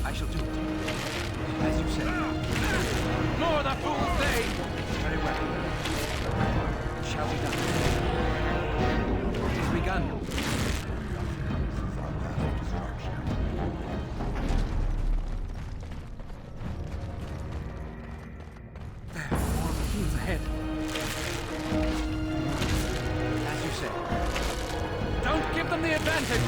I shall do it. As you say. More the fools say! Very well. It shall be done. It is begun. There, more machines ahead. As you say. Don't give them the advantage!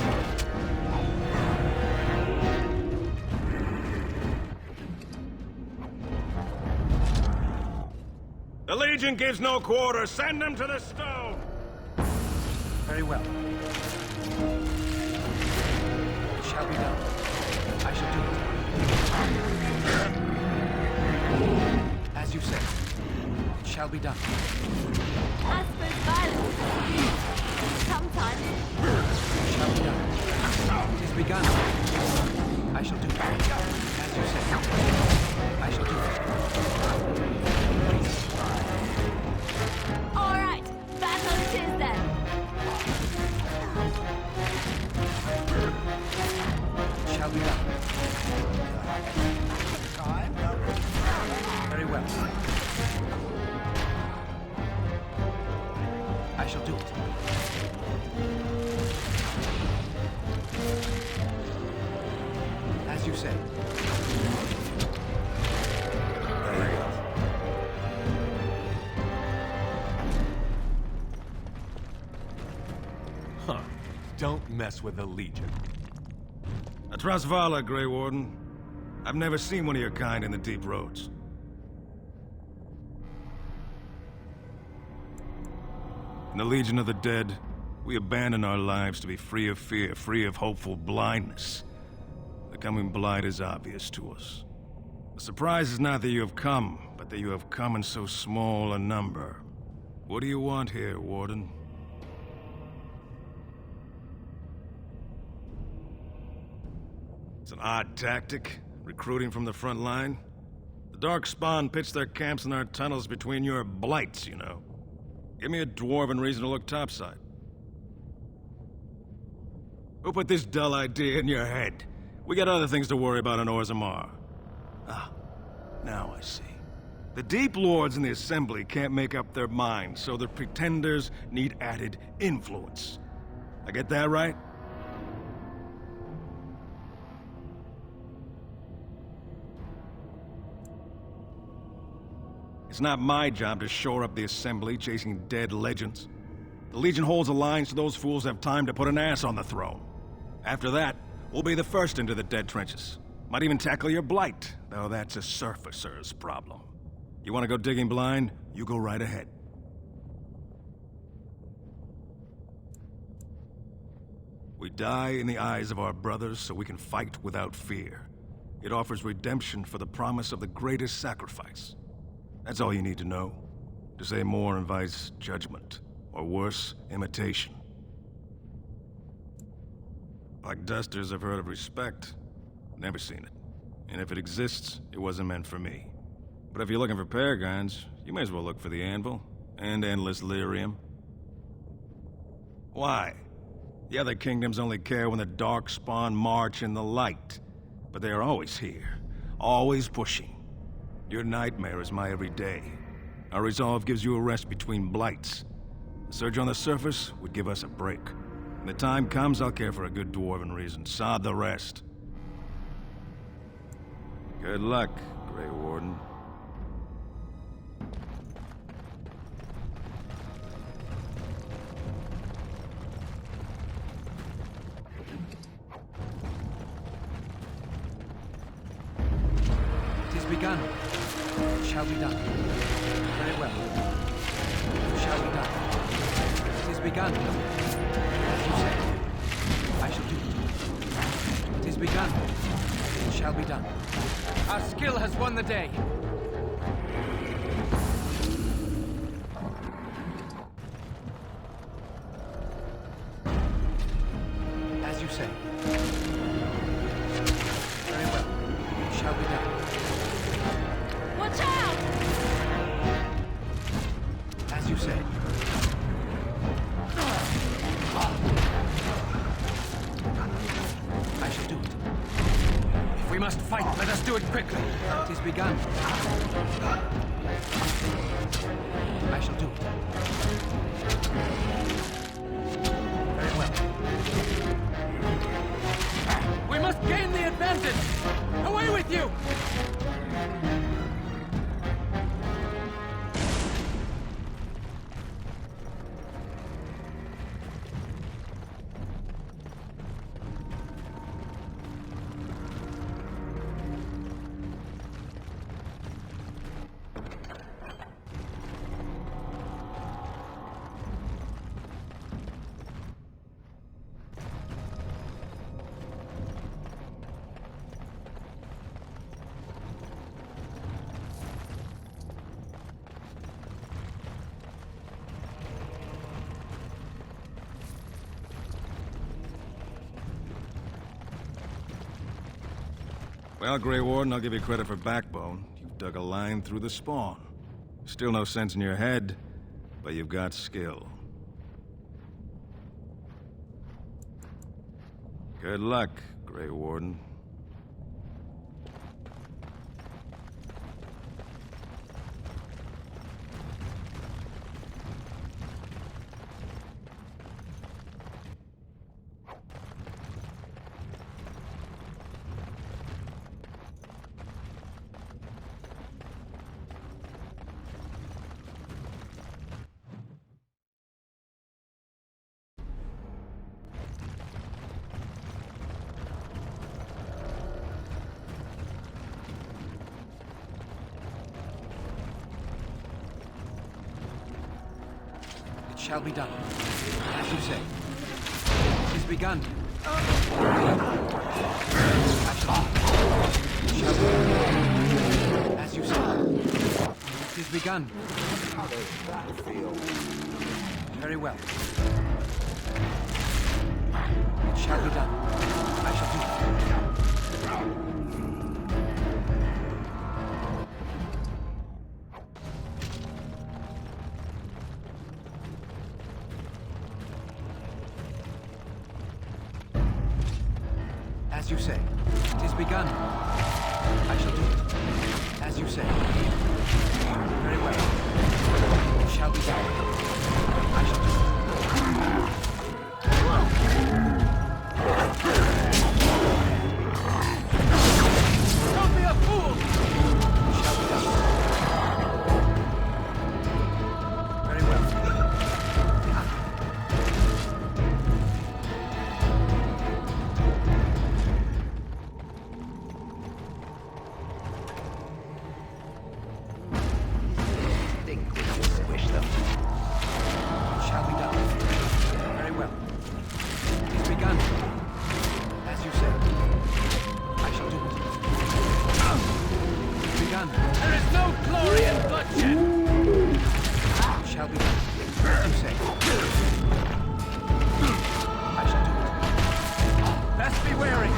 The Legion gives no quarter. Send them to the stone! Very well. It shall be done. I shall do it. As you say. It shall be done. As for violence, sometimes. It shall be done. It is begun. I shall do it. As you say. I shall do it. All right, battle it is then. It shall be done. Very well. I shall do it. As you say. Huh. Don't mess with the Legion. I trust Vala, Grey Warden. I've never seen one of your kind in the deep roads. In the Legion of the Dead, we abandon our lives to be free of fear, free of hopeful blindness. The coming blight is obvious to us. The surprise is not that you have come, but that you have come in so small a number. What do you want here, Warden? It's an odd tactic, recruiting from the front line. The Darkspawn pitch their camps in our tunnels between your blights, you know. Give me a dwarven reason to look topside. Who put this dull idea in your head? We got other things to worry about in Orzammar. Ah, now I see. The Deep Lords in the Assembly can't make up their minds, so the Pretenders need added influence. I get that right? It's not my job to shore up the Assembly chasing dead legends. The Legion holds a line so those fools have time to put an ass on the throne. After that, we'll be the first into the dead trenches. Might even tackle your blight, though that's a surfacer's problem. You want to go digging blind? You go right ahead. We die in the eyes of our brothers so we can fight without fear. It offers redemption for the promise of the greatest sacrifice. That's all you need to know. To say more invites judgment, or worse, imitation. Like dusters, I've heard of respect. Never seen it. And if it exists, it wasn't meant for me. But if you're looking for paragons, you may as well look for the Anvil, and Endless Lyrium. Why? The other kingdoms only care when the Darkspawn march in the light. But they are always here, always pushing. Your nightmare is my everyday. Our resolve gives you a rest between blights. A surge on the surface would give us a break. When the time comes, I'll care for a good dwarven reason. Sod the rest. Good luck, Grey Warden. It is begun. It shall be done. Very well. It shall be done. It is begun. As you say. I shall do it. It is begun. It shall be done. Our skill has won the day. As you say. Very well. It shall be done. Watch out! As you say. I shall do it. If we must must fight. Let us do it quickly. It is begun. I shall do it. Very well. We must gain the advantage! Away with you! Well, Grey Warden, I'll give you credit for backbone. You've dug a line through the spawn. Still no sense in your head, but you've got skill. Good luck, Grey Warden. Shall be done. As you say. It is begun. Shall be done. As you say. It is begun. How does that feel? Very well. It shall be done. I shall do it. As you say. It is begun. I shall do it. As you say. Very well. It shall be done. I shall do it. Don't be a fool! It shall be done. Very well. Shall be done. Very well. It's begun. As you say. I shall do it. It's begun. There is no glory in bloodshed! It shall be done. As you say. I shall do it. Best be wary!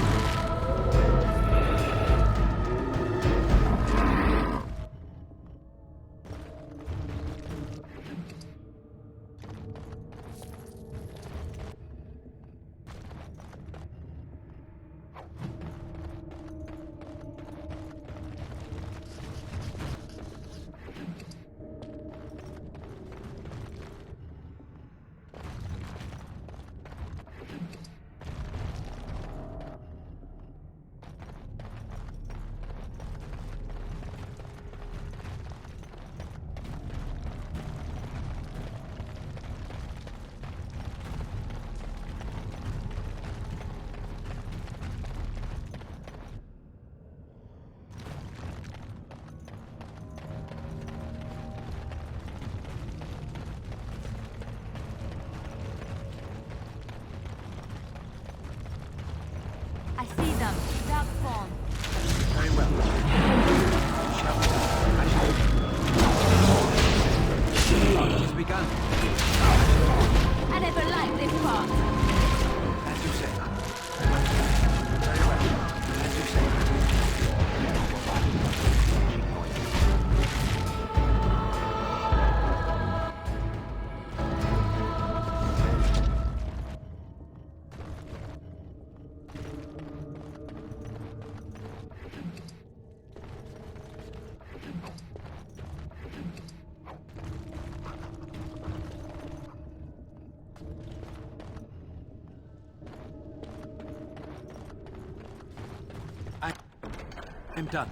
I'm done.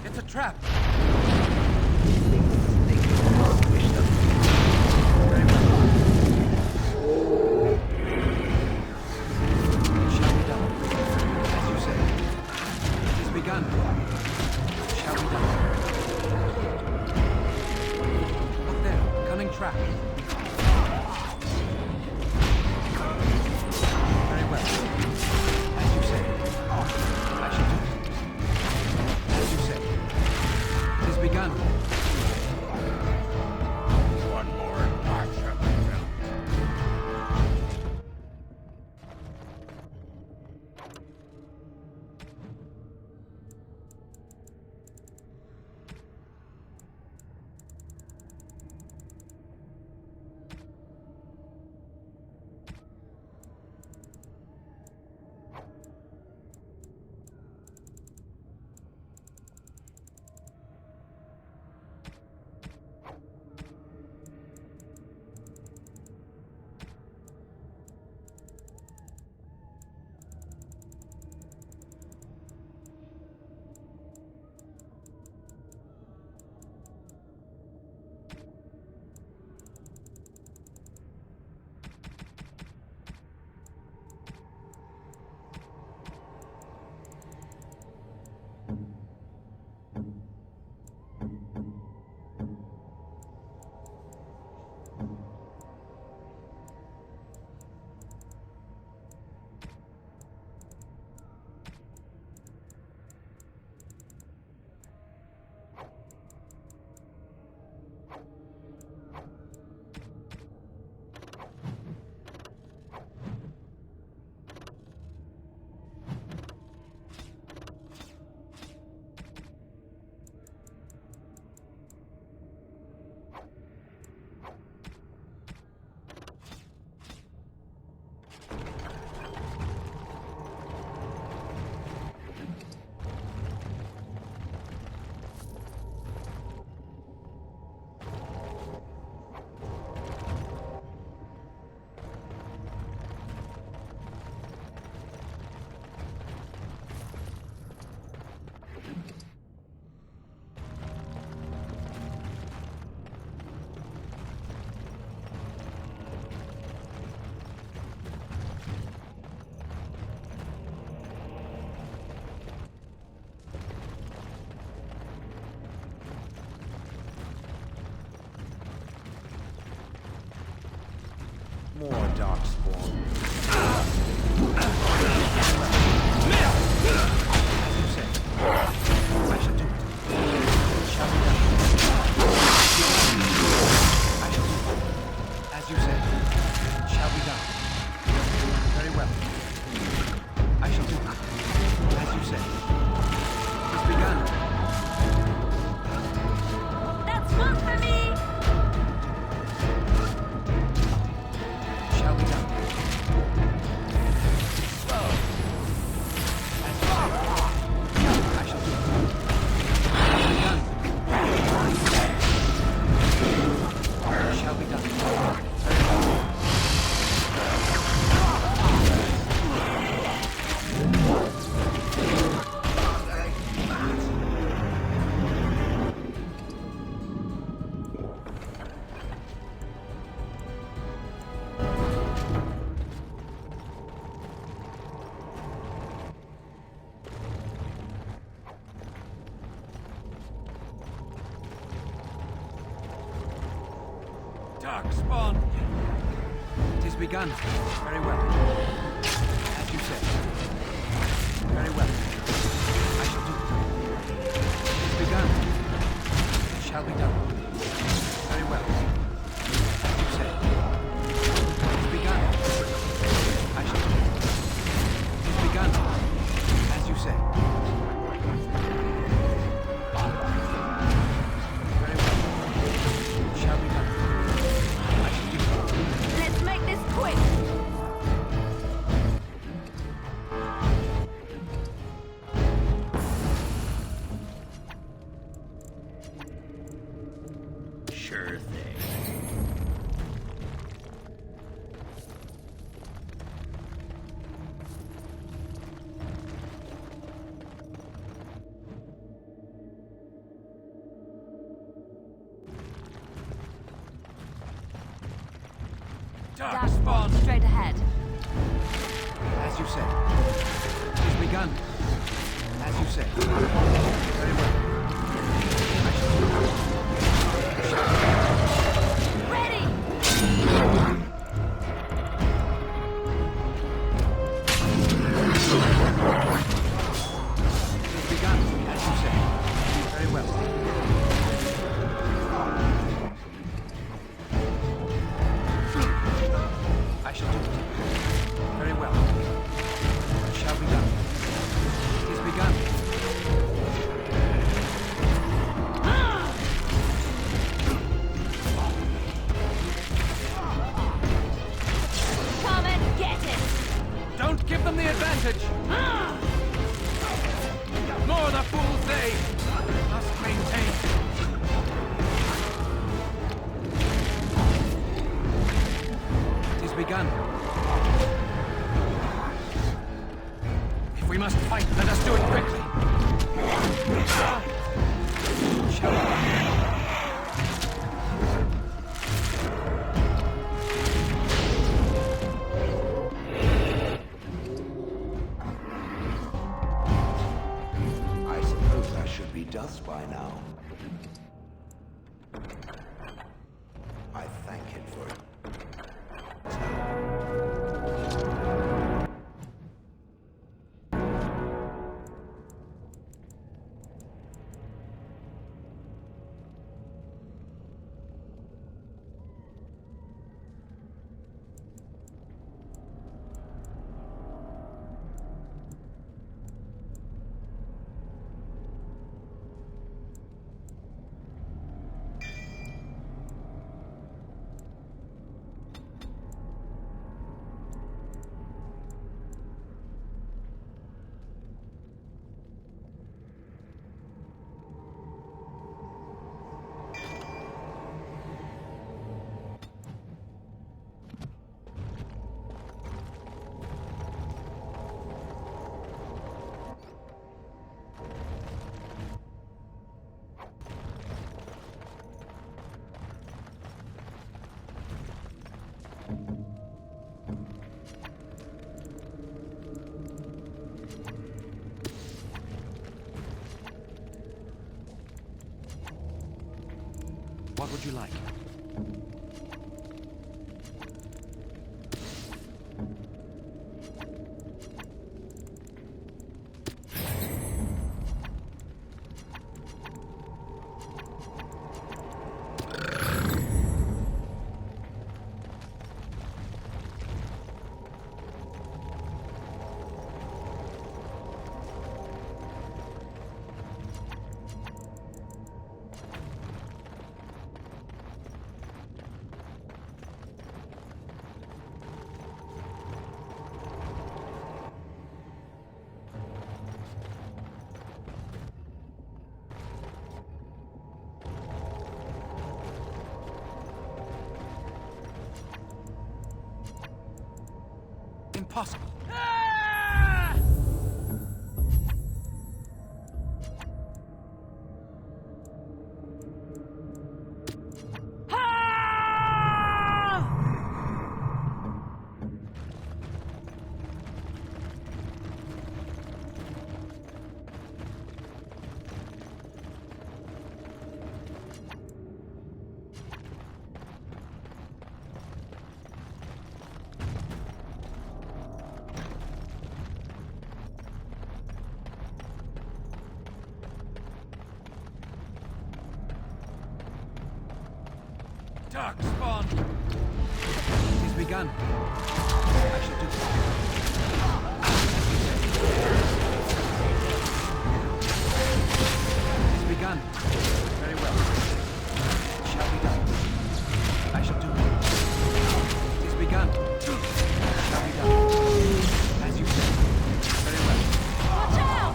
It's a trap. Very well. Shall we done? As you say. It is begun. Shall we done? Look there, cunning trap. Very well. As you say. I shall do it. As you say. It is begun. One more and I shall be done. More darkspawn. As you say. I shall do it. Shall be done. I shall do it. As you say. Shall be done. Very well. I shall do it. As you say. It's begun. That's one for me! Shall be done. I shall do it. Begun. Shall be done. Darkspawn! It is begun. Very well. As you say. Very well. I shall do it. It is begun. It shall be done. Very well. As you say. It is begun. I shall do it. It is begun. As you say. Very well. It shall be done. I shall do it. Let's make this quick! Sure thing. Dark spawn straight ahead. As you said. It has begun. As you said. Very well. Ready! It has begun. As you said. Very well. I shall do it. Very well. It shall be done. It is begun. Come and get it! Don't give them the advantage! More the fools they must maintain. It is begun. If we must fight, let us do it quickly. Shall we? I suppose I should be dust by now. I thank him for it. What would you like? Impossible. Dark spawn. It has begun. I shall do it. It has begun. Very well. It shall be done. I shall do it. It has begun. It shall be done. As you said. Very well. Watch out!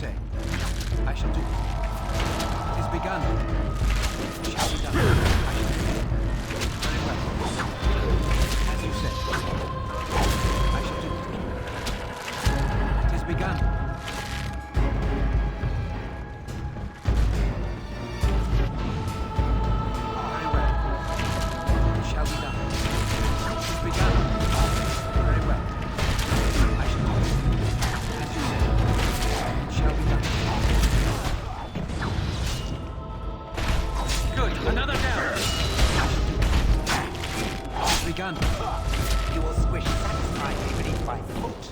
say, I shall do. It is begun. It shall be done. I shall do. Very well. As you say, I shall do. It is begun. Very well. It shall be done. It is begun. Very well. I shall do. As you say, it shall be done. Good. Another down. I shall do. It is begun. You will squish satisfyingly beneath my foot.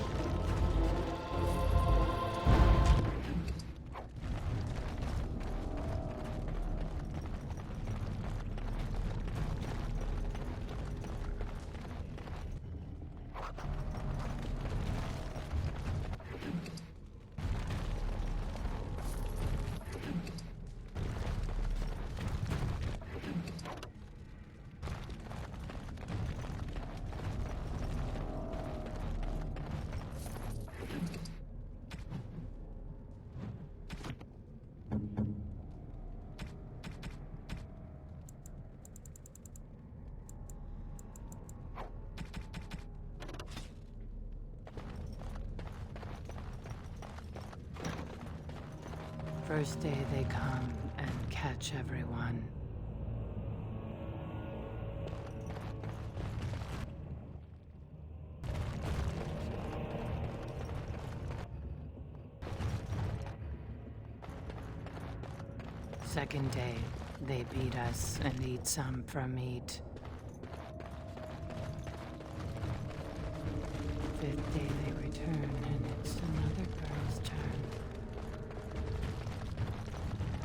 First day they come and catch everyone. Second day, they beat us and eat some from meat. Fifth day they return and it's another girl's turn.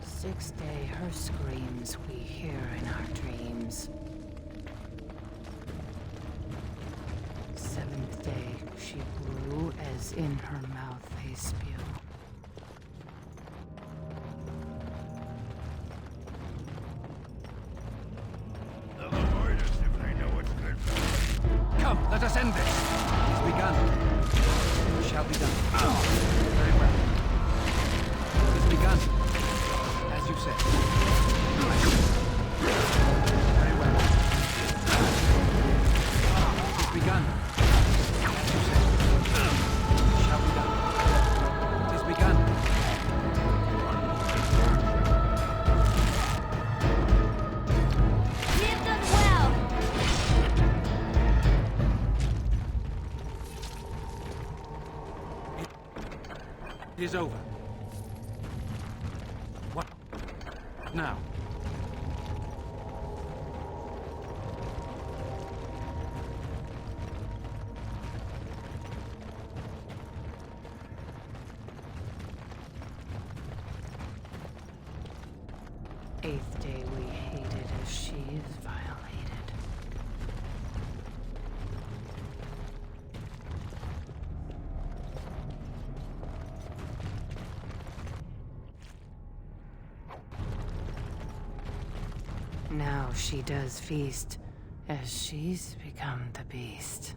Sixth day, her screams we hear in our dreams. Seventh day, she grew as in her mouth they spew. They'll avoid us if they know what's good for them. Come, let us end this. It is begun. It shall be done. Very well. It is begun. As you said. Very well. It is begun. As you said. It shall be done. It is begun. You've done well. It is over. What? Now. Eighth day we hated as she is violated. Now she does feast as she's become the beast.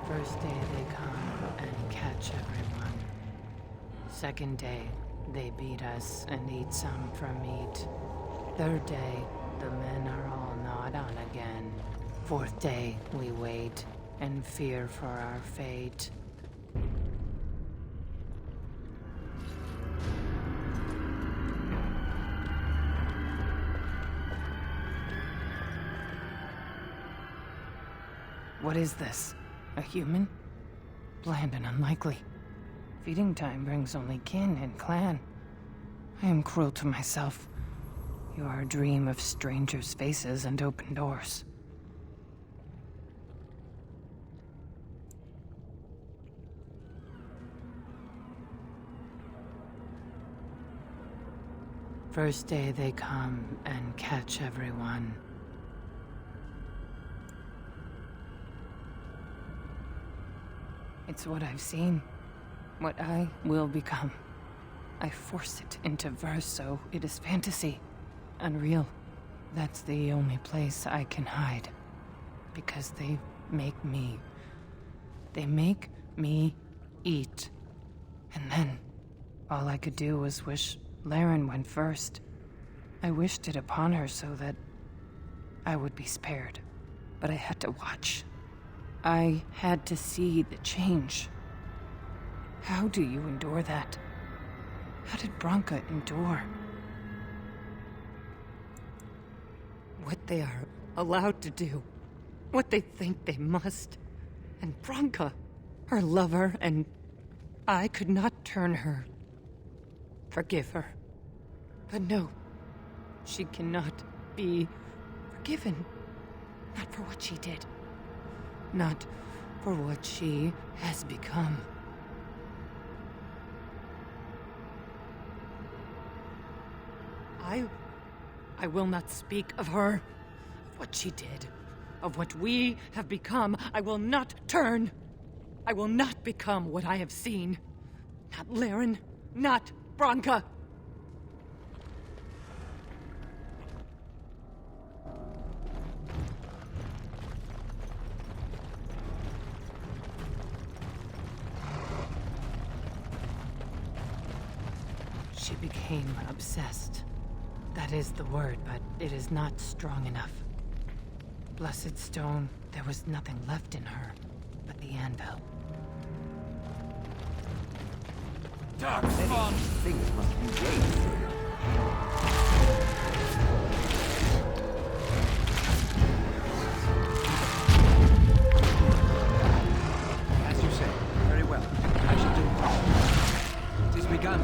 First day they come and catch everyone. Second day, they beat us and eat some from meat. Third day, the men are all gnawed on again. Fourth day, we wait and fear for our fate. What is this? A human? Bland and unlikely. Feeding time brings only kin and clan. I am cruel to myself. You are a dream of strangers' faces and open doors. First day they come and catch everyone. It's what I've seen. What I will become. I force it into verse, so it is fantasy. Unreal. That's the only place I can hide. Because they make me. They make me eat And then, all I could do was wish Laren went first. I wished it upon her so that I would be spared. But I had to watch. I had to see the change. How do you endure that? How did Branka endure? What they are allowed to do. What they think they must. And Branka, her lover, and I could not turn her. Forgive her. But no, she cannot be forgiven. Not for what she did. Not for what she has become. I will not speak of her, of what she did, of what we have become. I will not turn. I will not become what I have seen. Not Laren, not Branka. She became obsessed. That is the word, but it is not strong enough. Blessed stone, there was nothing left in her but the anvil. Darkspawn! Things must be weighed through. As you say. Very well. I shall do it. It is begun.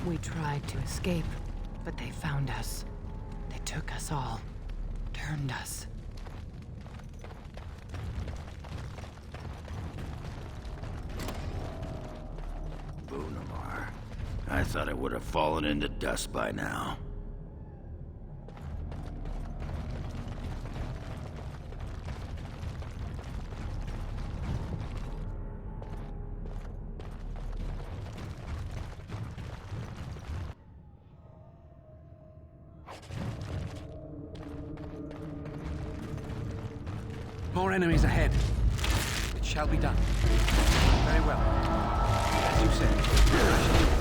We tried to escape, but they found us. They took us all. Turned us. Bunamar. I thought it would have fallen into dust by now. More enemies ahead. It shall be done. Very well. As you said, I shall do it.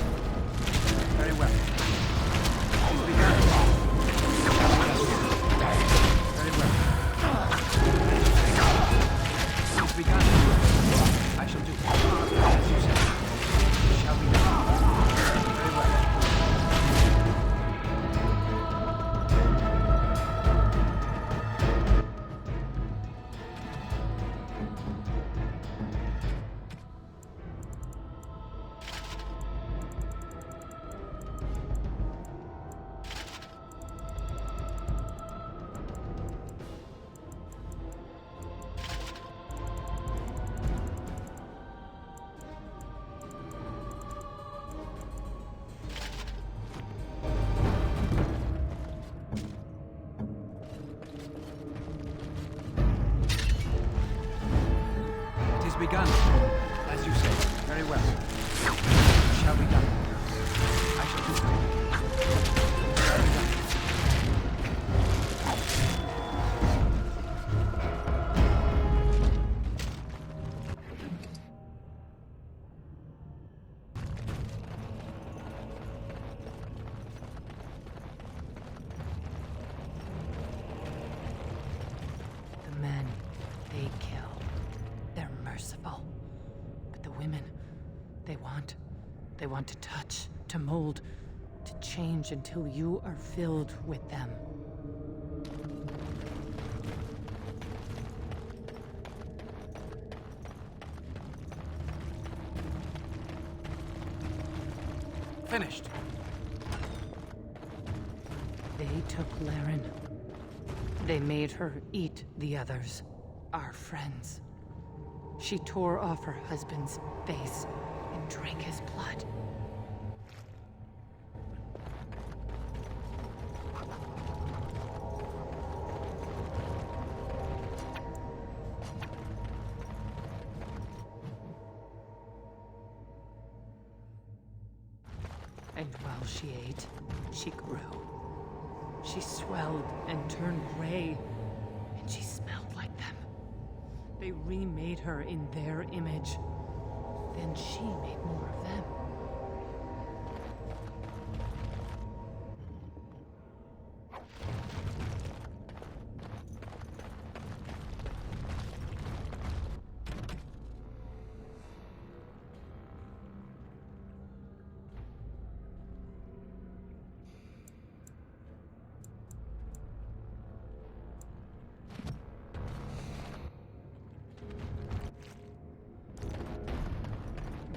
Very well. It is begun. It shall be done. Very well. As you say, it is begun. I shall do it. As you said, it shall be done. Very well. Begun. As you say. Very well. It shall be done. I shall do it. It shall be done. The men, they kill. They're merciful. But the women, they want to touch, to mold, to change until you are filled with them. Finished. They took Laren. They made her eat the others, our friends. She tore off her husband's face and drank his blood. And while she ate, she grew. She swelled and turned gray, and she smelled like them. They remade her in their image. Then she made more of them.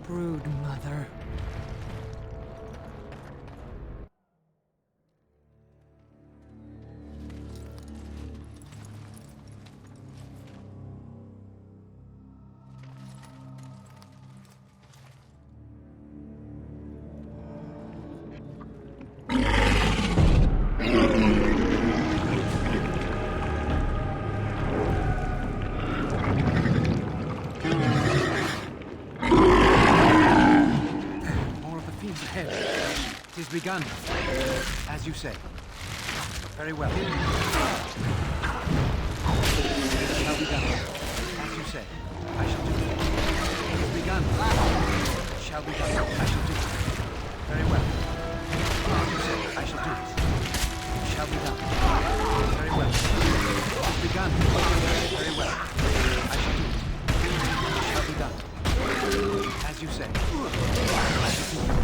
Brood mother. Ahead. It is begun. As you say. Very well. It shall be done. As you say. I shall do it. It is begun. It shall be done. I shall do it. Very well. As you say. I shall do it. It shall be done. Very well. It is begun. Very well. I shall do it. It shall be done. As you say. I shall do it.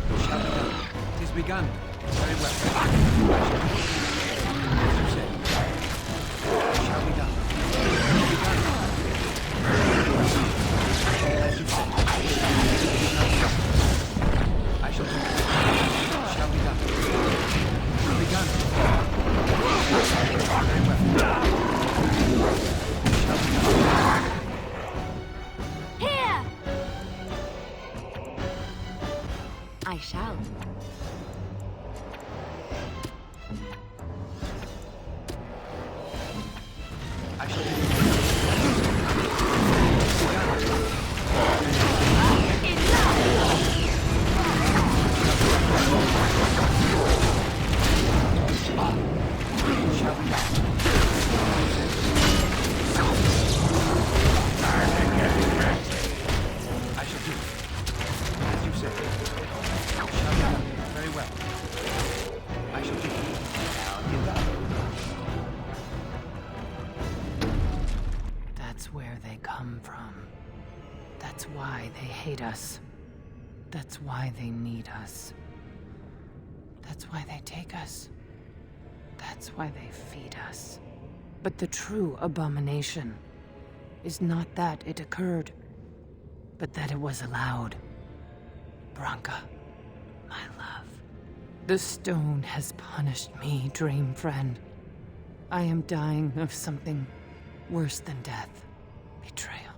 It shall be done. It is begun. Very well. As you say. It shall be done. It is begun. As you say. I shall do it. It shall be done. It is begun. Very well. It shall be done. Here! I shall. I shall do it. I shall do it. As you say. Shall be done. Very well. I shall do it. Now get up. That's where they come from. That's why they hate us. That's why they need us. That's why they take us. That's why they feed us. But the true abomination is not that it occurred, but that it was allowed. Branka, my love. The stone has punished me, dream friend. I am dying of something worse than death. Betrayal.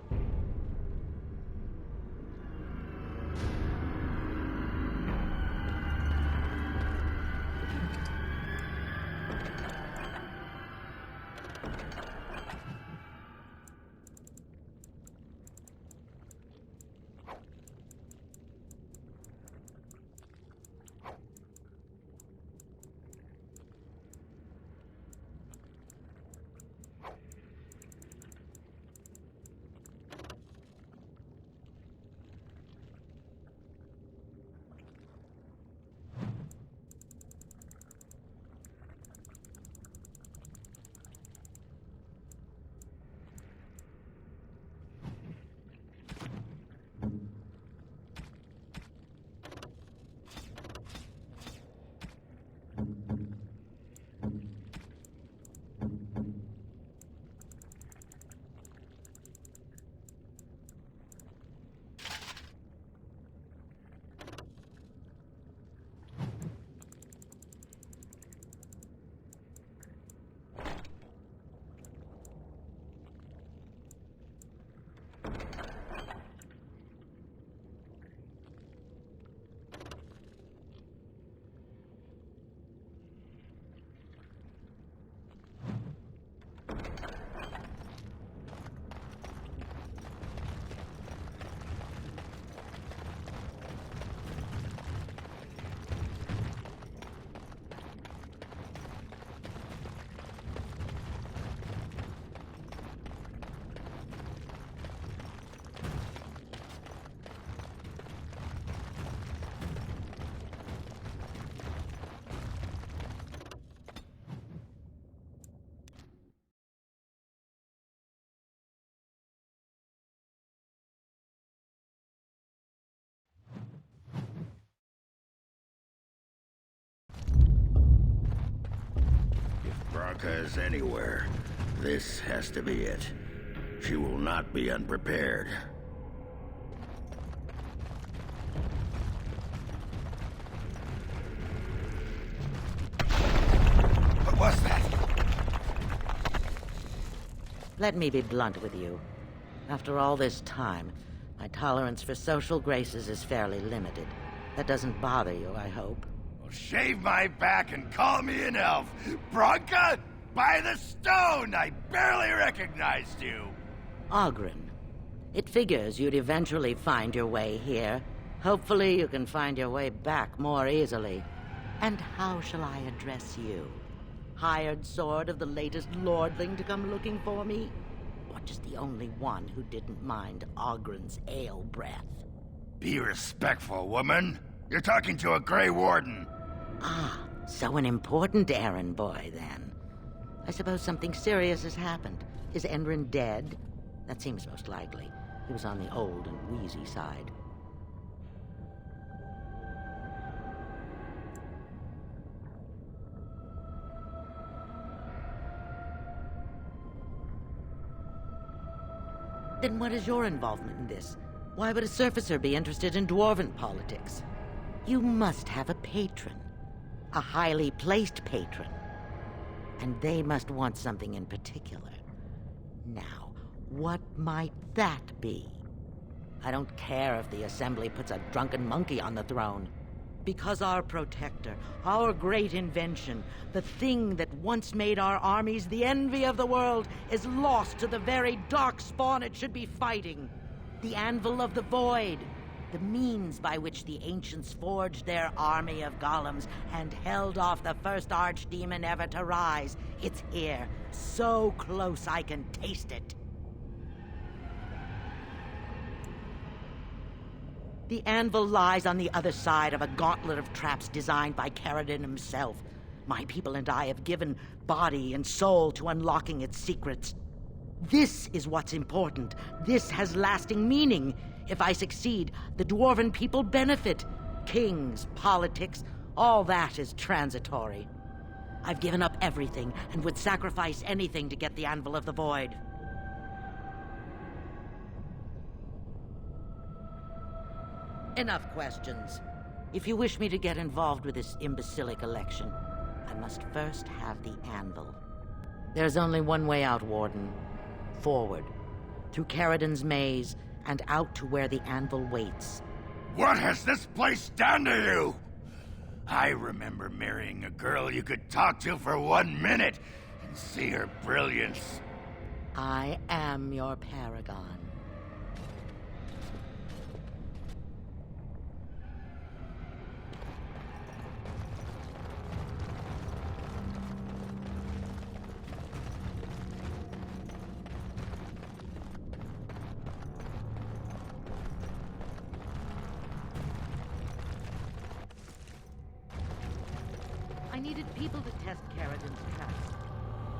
Because anywhere, this has to be it. She will not be unprepared. What was that? Let me be blunt with you. After all this time, my tolerance for social graces is fairly limited. That doesn't bother you, I hope. Well, shave my back and call me an elf. Bronca, by the stone, I barely recognized you. Ogren. It figures you'd eventually find your way here. Hopefully you can find your way back more easily. And how shall I address you? Hired sword of the latest lordling to come looking for me? Or just the only one who didn't mind Ogren's ale breath? Be respectful, woman. You're talking to a Grey Warden. Ah, so an important errand boy, then. I suppose something serious has happened. Is Enrin dead? That seems most likely. He was on the old and wheezy side. Then what is your involvement in this? Why would a surfacer be interested in dwarven politics? You must have a patron. A highly placed patron. And they must want something in particular. Now, what might that be? I don't care if the Assembly puts a drunken monkey on the throne. Because our protector, our great invention, the thing that once made our armies the envy of the world, is lost to the very dark spawn it should be fighting. The Anvil of the Void, the means by which the ancients forged their army of golems and held off the first archdemon ever to rise. It's here, so close I can taste it. The anvil lies on the other side of a gauntlet of traps designed by Caradon himself. My people and I have given body and soul to unlocking its secrets. This is what's important. This has lasting meaning. If I succeed, the dwarven people benefit. Kings, politics, all that is transitory. I've given up everything and would sacrifice anything to get the Anvil of the Void. Enough questions. If you wish me to get involved with this imbecilic election, I must first have the Anvil. There's only one way out, Warden. Forward. Through Caradon's maze, and out to where the Anvil waits. What has this place done to you? I remember marrying a girl you could talk to for 1 minute and see her brilliance. I am your paragon. I needed people to test Caradon's traps.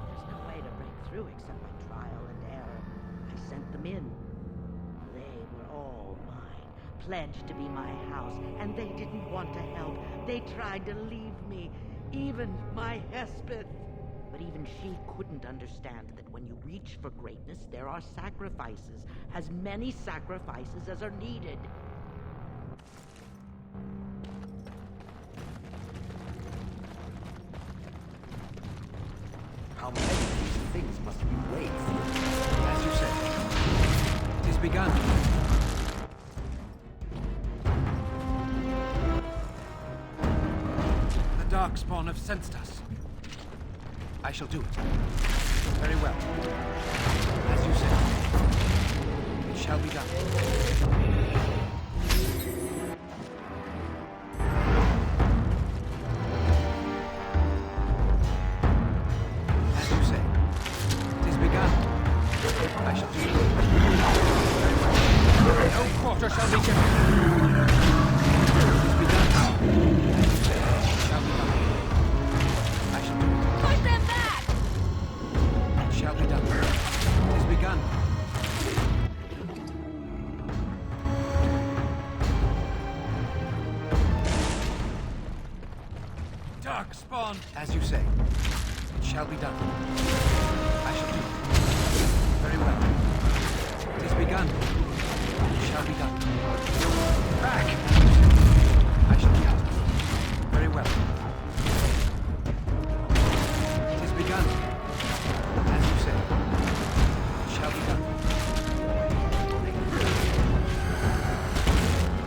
There's no way to break through except by trial and error. I sent them in. They were all mine, pledged to be my house, and they didn't want to help. They tried to leave me, even my Hespeth. But even she couldn't understand that when you reach for greatness, there are sacrifices, as many sacrifices as are needed. How many of these things must we wait for? As you said, it is begun. The Darkspawn have sensed us. I shall do it. Very well. As you said, it shall be done. I shall do it. No quarter shall be given. It is begun. As you say, it shall be done. I shall do it. Push them back! It shall be done. It is begun. Darkspawn, as you say. It shall be done. I shall do it. Very well. It is begun. It shall be done. Back! I shall do it. Very well. It is begun. As you say. It shall be done.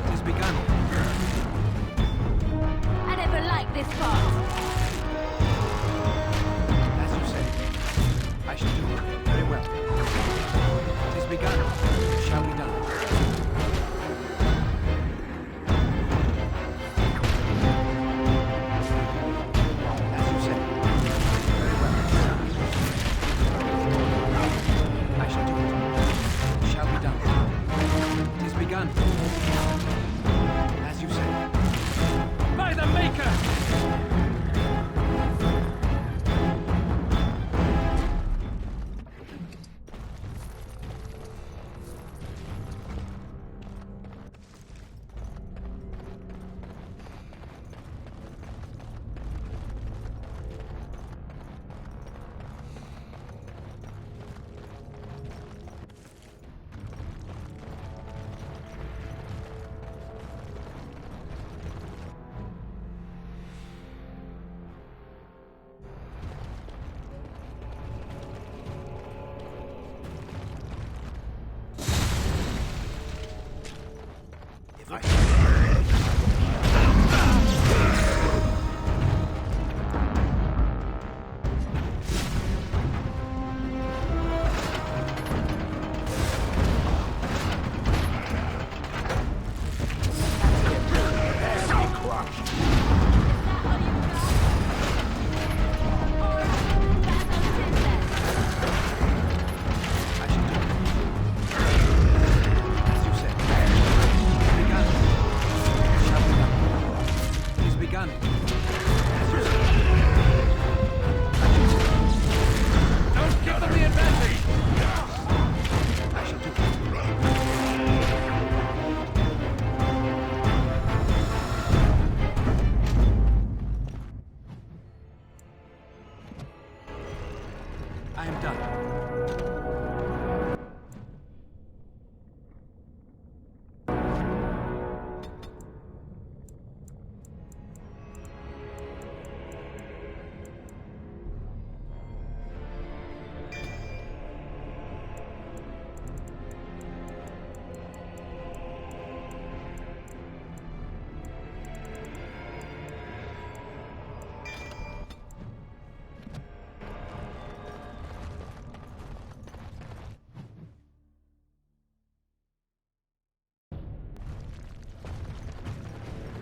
It is begun. I never liked this part. As you say. I shall do it. Very well. It is begun. It shall be done. As you say. Very well. I shall do it. It shall be done. It is begun. As you say. By the Maker! I shall do it. As you say. Begun. Shall be done. It is begun. As you say. As you say. Don't give them the advantage! I shall do it. I am done.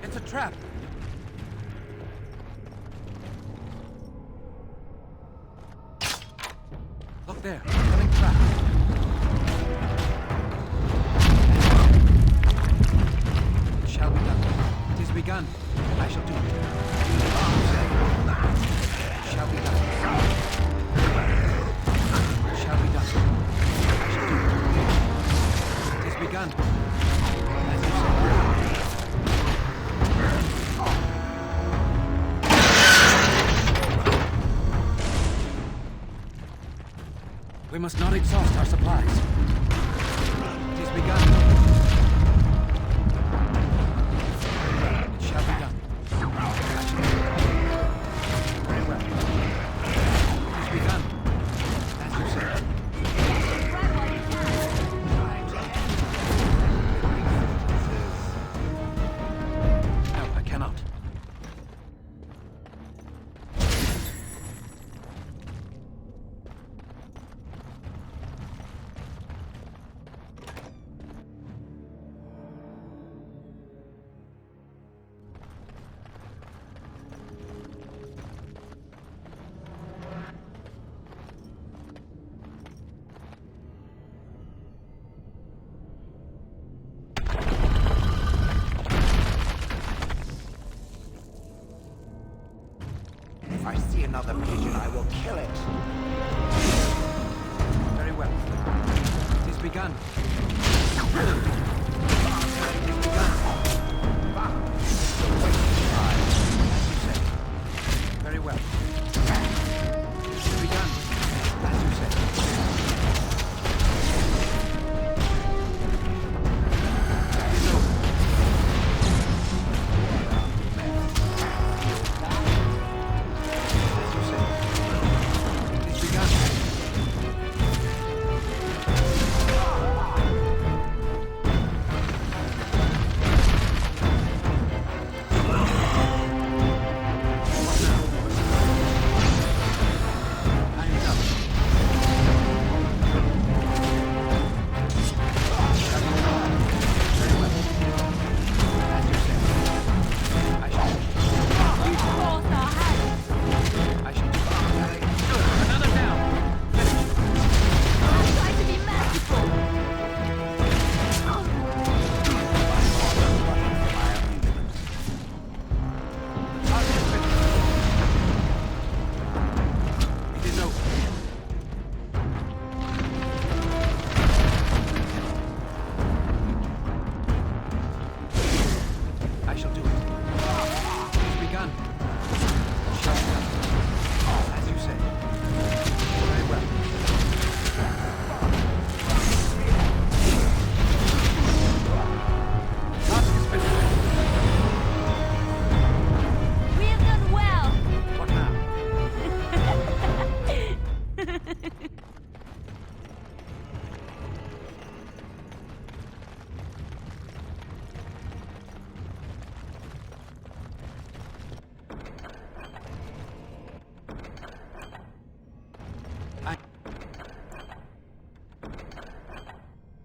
It's a trap. Look there, coming trap. It shall be done. It is begun. I shall do it. It shall be done. It shall be done. I shall do it. It is begun. As you say. We must not exhaust our supplies. It is begun. It shall be done. I shall do it. Very well. It is begun. As you say. No, I cannot. If I see another pigeon, I will kill it. Very well. It is begun. It is begun. As you say. Very well.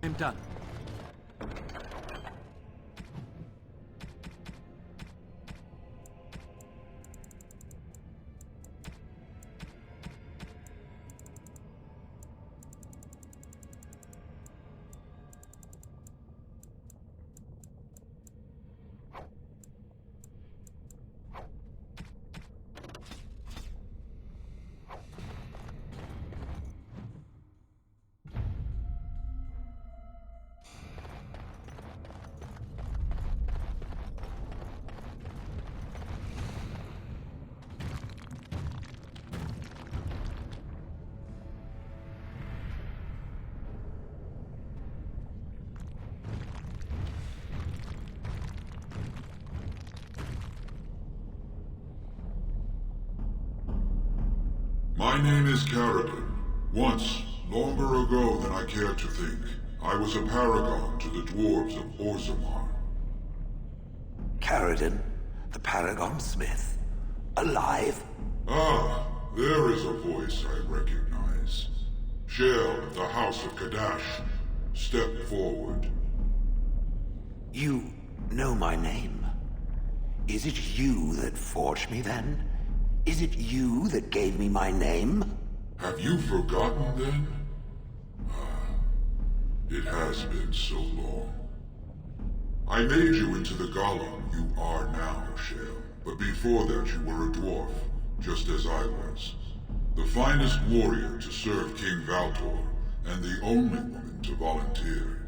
I'm done. My name is Carradine. Once, longer ago than I cared to think, I was a paragon to the dwarves of Orzammar. Carradine, the Paragon Smith. Alive? Ah, there is a voice I recognize. Shale of the House of Kadash. Step forward. You know my name. Is it you that forged me then? Is it you that gave me my name? Have you forgotten then? It has been so long. I made you into the golem you are now, Shale. But before that you were a dwarf, just as I was. The finest warrior to serve King Valtor, and the only woman to volunteer.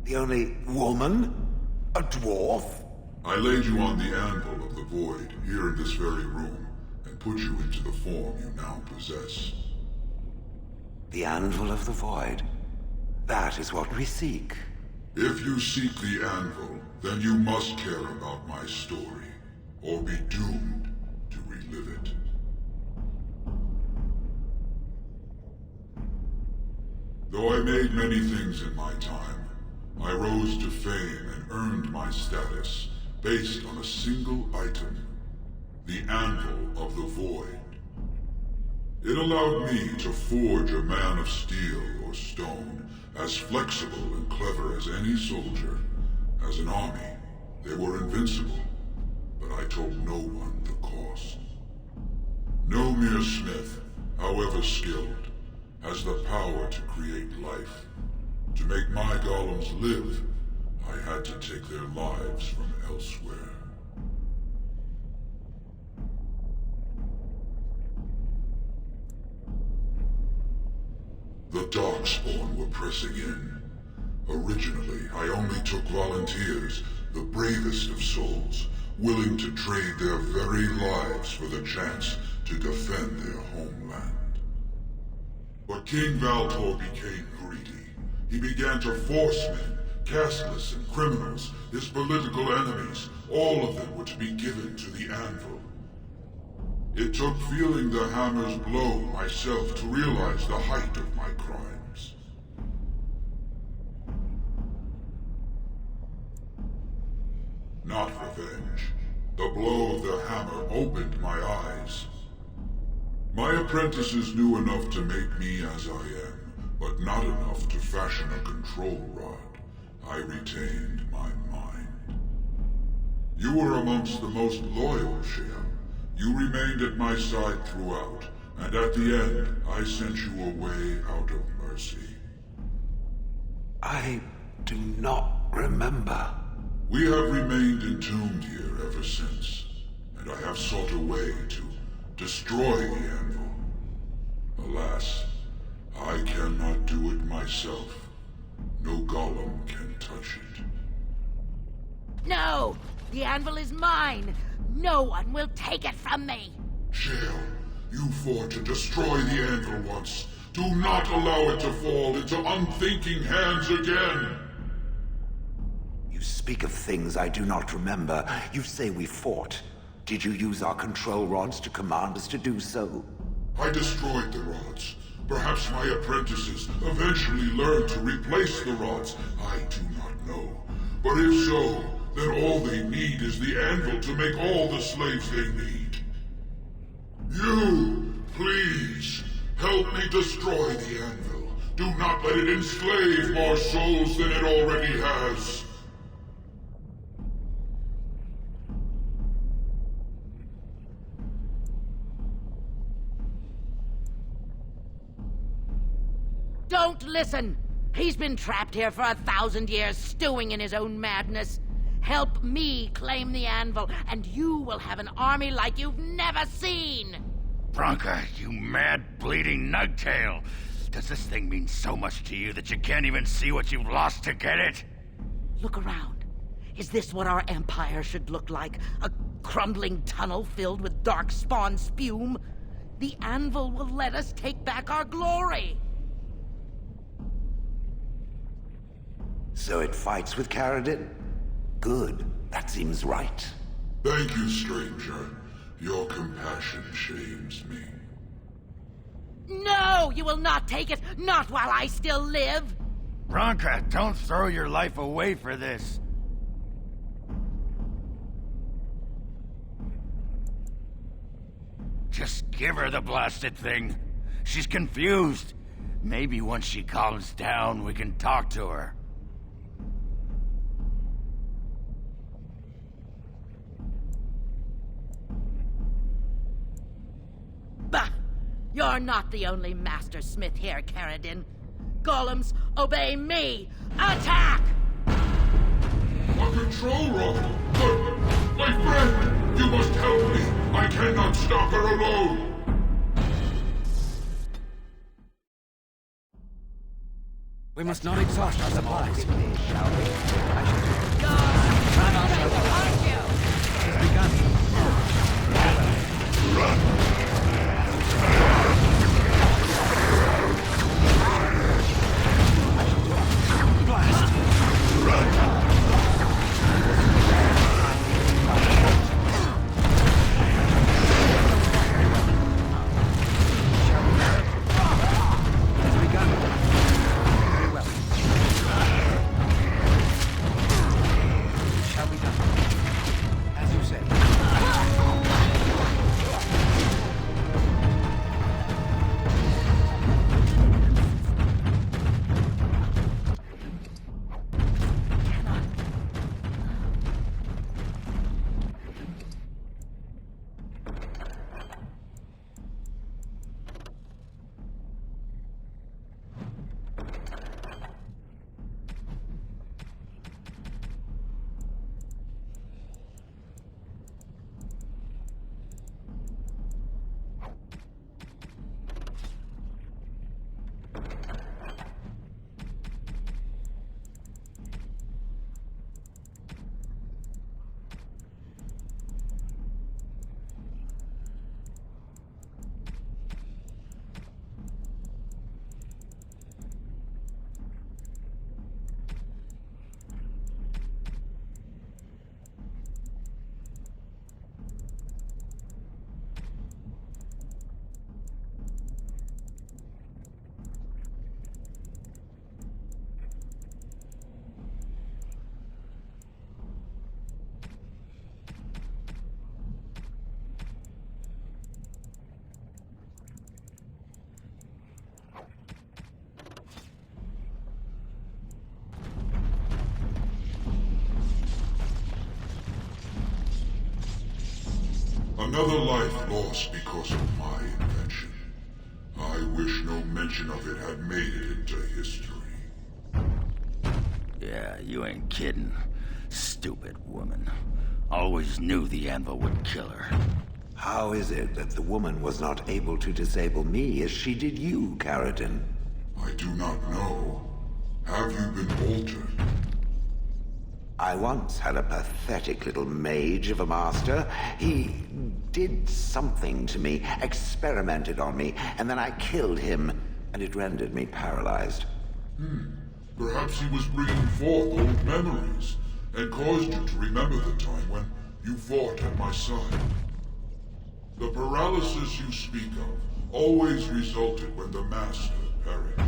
The only woman? A dwarf? I laid you on the anvil of the void, here in this very room, and put you into the form you now possess. The anvil of the void. That is what we seek. If you seek the anvil, then you must care about my story, or be doomed to relive it. Though I made many things in my time, I rose to fame and earned my status based on a single item, the Anvil of the Void. It allowed me to forge a man of steel or stone, as flexible and clever as any soldier. As an army, they were invincible, but I told no one the cost. No mere smith, however skilled, has the power to create life. To make my golems live, I had to take their lives from elsewhere. The Darkspawn were pressing in. Originally, I only took volunteers, the bravest of souls, willing to trade their very lives for the chance to defend their homeland. But King Valtor became greedy. He began to force men, casteless and criminals, his political enemies, all of them were to be given to the anvil. It took feeling the hammer's blow myself to realize the height of my crimes. Not revenge. The blow of the hammer opened my eyes. My apprentices knew enough to make me as I am, but not enough to fashion a control rod. I retained my mind. You were amongst the most loyal, Shale. You remained at my side throughout, and at the end, I sent you away out of mercy. I do not remember. We have remained entombed here ever since, and I have sought a way to destroy the anvil. Alas, I cannot do it myself. No golem can touch it. No! The anvil is mine! No one will take it from me! Shale, you fought to destroy the anvil once. Do not allow it to fall into unthinking hands again! You speak of things I do not remember. You say we fought. Did you use our control rods to command us to do so? I destroyed the rods. Perhaps my apprentices eventually learned to replace the rods. I do not know. But if so, then all they need is the anvil to make all the slaves they need. You, please, help me destroy the anvil. Do not let it enslave more souls than it already has. Don't listen! He's been trapped here for 1,000 years, stewing in his own madness. Help me claim the anvil, and you will have an army like you've never seen! Bronca, you mad, bleeding nugtail! Does this thing mean so much to you that you can't even see what you've lost to get it? Look around. Is this what our empire should look like? A crumbling tunnel filled with darkspawn spume? The anvil will let us take back our glory! So it fights with Caradin? Good. That seems right. Thank you, stranger. Your compassion shames me. No! You will not take it! Not while I still live! Bronca, don't throw your life away for this. Just give her the blasted thing. She's confused. Maybe once she calms down, we can talk to her. Bah! You're not the only master smith here, Caradin. Golems, obey me! Attack! A control room! But, my friend, you must help me. I cannot stop her alone. We must not exhaust our supplies. Aren't you? It has begun. Another life lost because of my invention. I wish no mention of it had made it into history. Yeah, you ain't kidding. Stupid woman. Always knew the anvil would kill her. How is it that the woman was not able to disable me as she did you, Caradin? I do not know. Have you been altered? I once had a pathetic little mage of a master. He did something to me, experimented on me, and then I killed him, and it rendered me paralyzed. Perhaps he was bringing forth old memories, and caused you to remember the time when you fought at my side. The paralysis you speak of always resulted when the Master perished.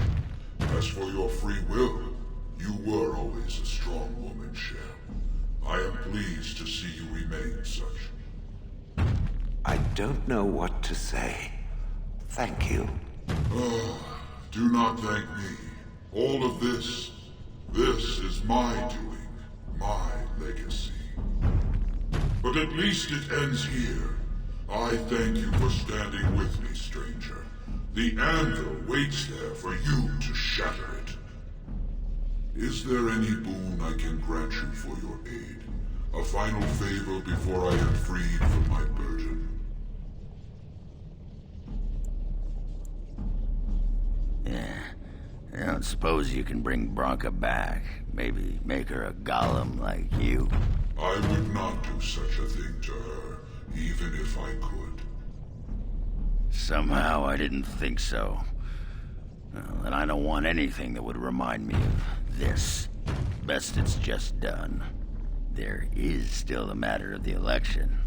As for your free will, you were always a strong woman, Shell. I am pleased to see you remain such. I don't know what to say. Thank you. Do not thank me. All of this is my doing, my legacy. But at least it ends here. I thank you for standing with me, stranger. The anvil waits there for you to shatter it. Is there any boon I can grant you for your aid? A final favor before I am freed from my burden? Yeah. I don't suppose you can bring Bronca back. Maybe make her a golem like you. I would not do such a thing to her, even if I could. Somehow I didn't think so. Well, and I don't want anything that would remind me of this. Best it's just done. There is still the matter of the election.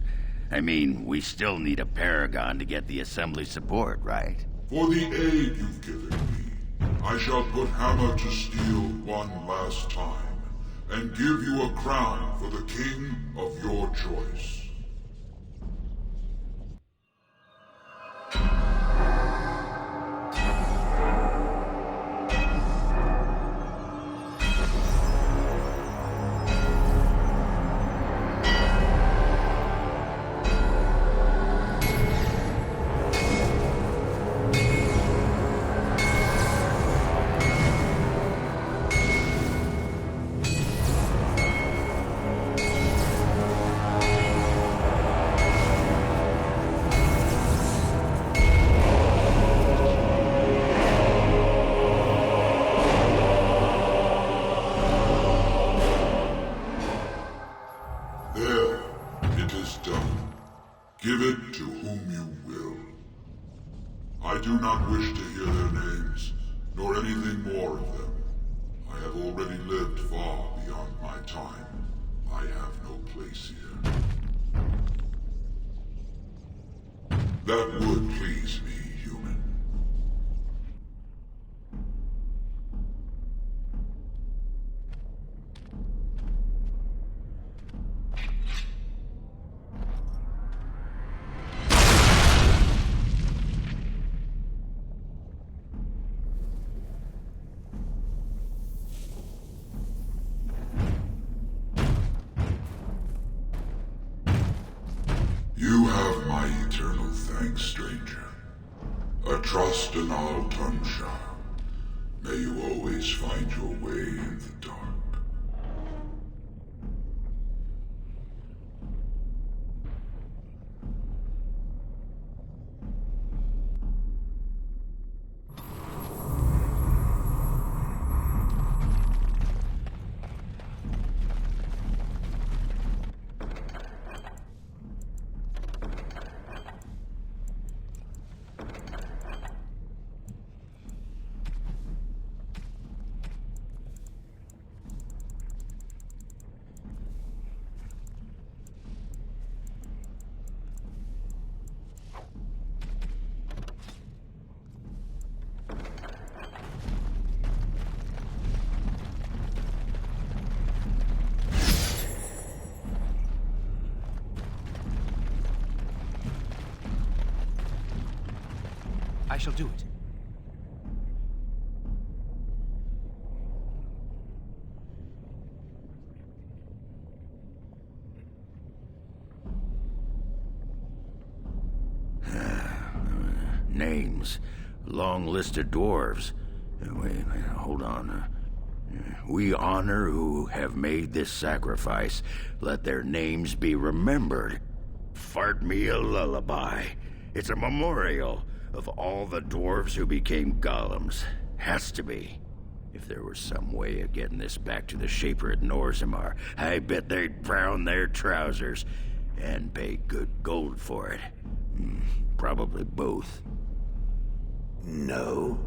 I mean, we still need a paragon to get the Assembly support, right? For the aid you've given me, I shall put hammer to steel one last time, and give you a crown for the king of your choice. There, it is done. Give it to whom you will. I do not wish to hear their names, nor anything more of them. I have already lived far beyond my time. I have no place here. That would please me, human. You have my eternal thanks, stranger. A trust in all Tunsha. May you always find your way in the dark. I shall do it. Names. Long list of dwarves. Wait, hold on. We honor who have made this sacrifice. Let their names be remembered. Fart me a lullaby. It's a memorial of all the dwarves who became golems. Has to be. If there was some way of getting this back to the Shaper at Norzimar, I bet they'd brown their trousers and pay good gold for it. Probably both. No.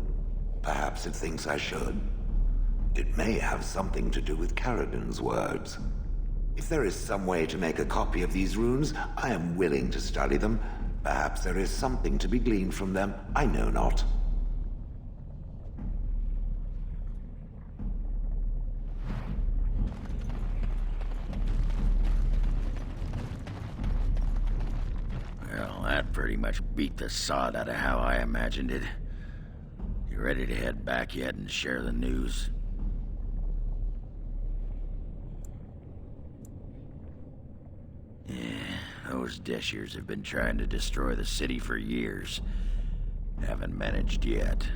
Perhaps it thinks I should. It may have something to do with Caradon's words. If there is some way to make a copy of these runes, I am willing to study them. Perhaps there is something to be gleaned from them. I know not. Well, that pretty much beat the sod out of how I imagined it. You ready to head back yet and share the news? Yeah, those Deshirs have been trying to destroy the city for years. Haven't managed yet.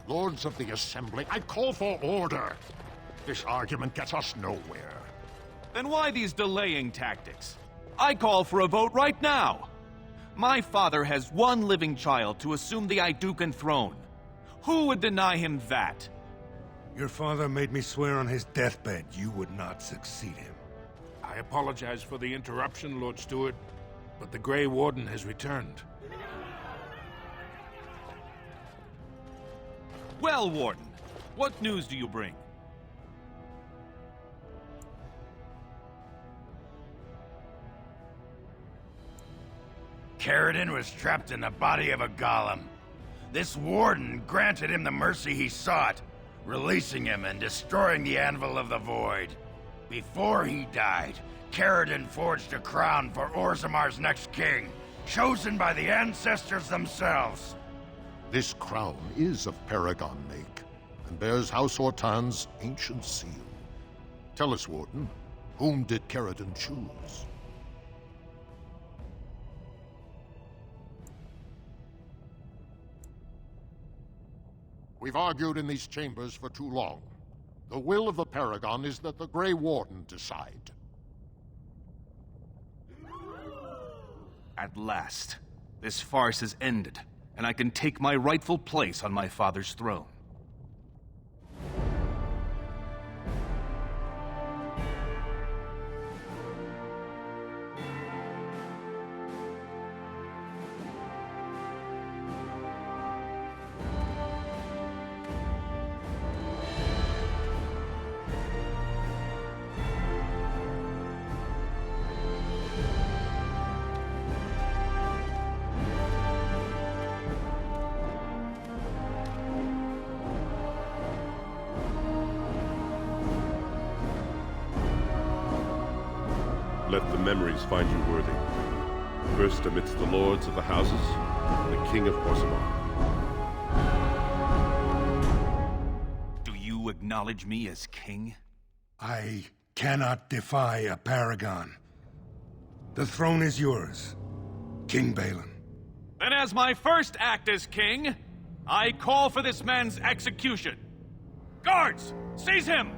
Lords of the Assembly, I call for order. This argument gets us nowhere. Then why these delaying tactics? I call for a vote right now. My father has one living child to assume the Idukan throne. Who would deny him that? Your father made me swear on his deathbed you would not succeed him. I apologize for the interruption, Lord Stewart, but the Grey Warden has returned. Well, Warden, what news do you bring? Caridin was trapped in the body of a golem. This warden granted him the mercy he sought, releasing him and destroying the Anvil of the Void. Before he died, Caridin forged a crown for Orzamar's next king, chosen by the ancestors themselves. This crown is of Paragon make, and bears House Hortan's ancient seal. Tell us, Warden, whom did Caridin choose? We've argued in these chambers for too long. The will of the Paragon is that the Grey Warden decide. At last, this farce has ended, and I can take my rightful place on my father's throne. Let the memories find you worthy. First amidst the lords of the houses, the King of Orzammar. Do you acknowledge me as king? I cannot defy a paragon. The throne is yours, King Balin. Then as my first act as king, I call for this man's execution. Guards, seize him!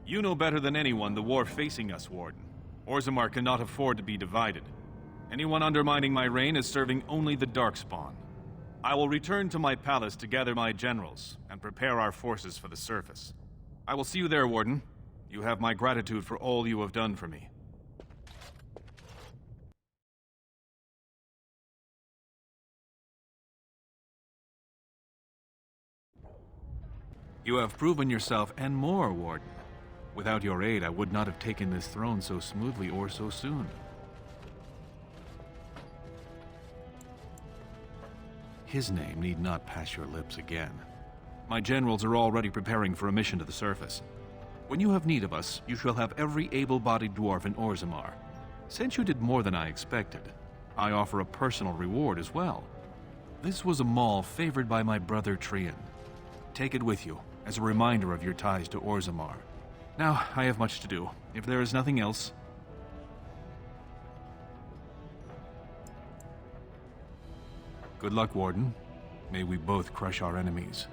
You know better than anyone the war facing us, Warden. Orzammar cannot afford to be divided. Anyone undermining my reign is serving only the Darkspawn. I will return to my palace to gather my generals and prepare our forces for the surface. I will see you there, Warden. You have my gratitude for all you have done for me. You have proven yourself and more, Warden. Without your aid, I would not have taken this throne so smoothly or so soon. His name need not pass your lips again. My generals are already preparing for a mission to the surface. When you have need of us, you shall have every able-bodied dwarf in Orzammar. Since you did more than I expected, I offer a personal reward as well. This was a mall favored by my brother Trian. Take it with you, as a reminder of your ties to Orzammar. Now, I have much to do. If there is nothing else... Good luck, Warden. May we both crush our enemies.